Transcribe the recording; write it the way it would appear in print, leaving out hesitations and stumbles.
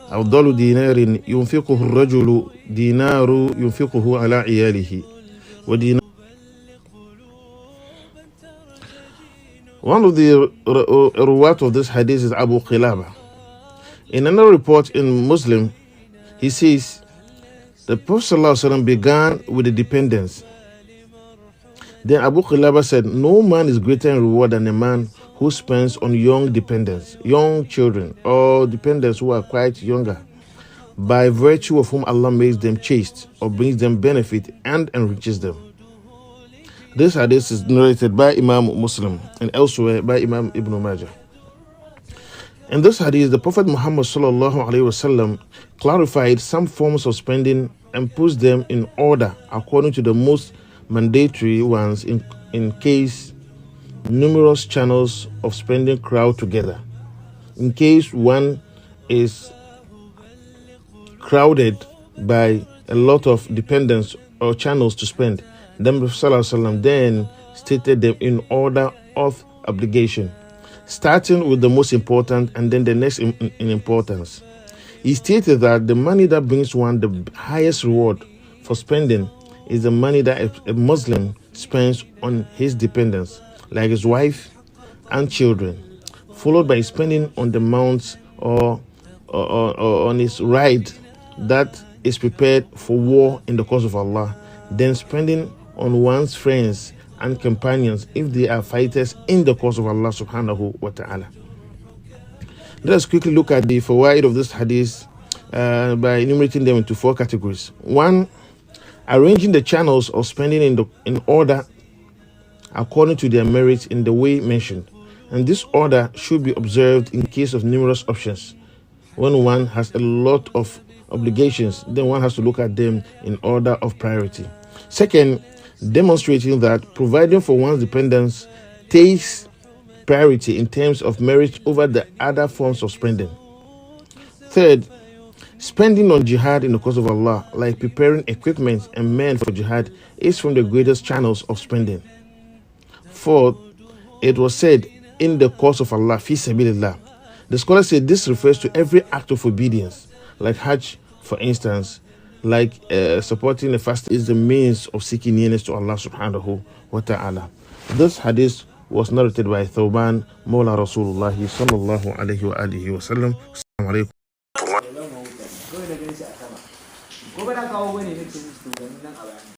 أفضل دينار ينفقه الرجل دينار ينفقه على عياله ودينار. One of the ruwat of this hadith is Abu Qilaba. In another report in Muslim, he says, the Prophet ﷺ began with the dependents. Then Abu Qilaba said, no man is greater in reward than a man who spends on young dependents, young children, or dependents who are quite younger, by virtue of whom Allah makes them chaste, or brings them benefit and enriches them. This hadith is narrated by Imam Muslim and elsewhere by Imam Ibn Majah. In this hadith, the Prophet Muhammad ﷺ clarified some forms of spending and puts them in order according to the most mandatory ones in case numerous channels of spending crowd together. In case one is crowded by a lot of dependents or channels to spend, then Prophet ﷺ then stated them in order of obligation, starting with the most important and then the next in importance. He stated that the money that brings one the highest reward for spending is the money that a Muslim spends on his dependents, like his wife and children, followed by spending on the mounts or on his ride that is prepared for war in the cause of Allah, then spending on one's friends and companions if they are fighters in the cause of Allah subhanahu wa ta'ala. Let us quickly look at the fawaid of this hadith by enumerating them into 4 categories. 1, arranging the channels of spending in order according to their merit in the way mentioned. And this order should be observed in case of numerous options. When one has a lot of obligations, then one has to look at them in order of priority. 2nd, demonstrating that providing for one's dependents takes priority in terms of merit over the other forms of spending. 3rd, spending on jihad in the cause of Allah, like preparing equipment and men for jihad, is from the greatest channels of spending. 4th, it was said in the cause of Allah, fi sabilillah. The scholars say this refers to every act of obedience, like Hajj, for instance, like supporting the fast is the means of seeking nearness to Allah subhanahu wa ta'ala. This hadith was narrated by Thawban Mawla Rasulullah sallallahu alayhi wa alihi wa sallam. Assalamu alaikum.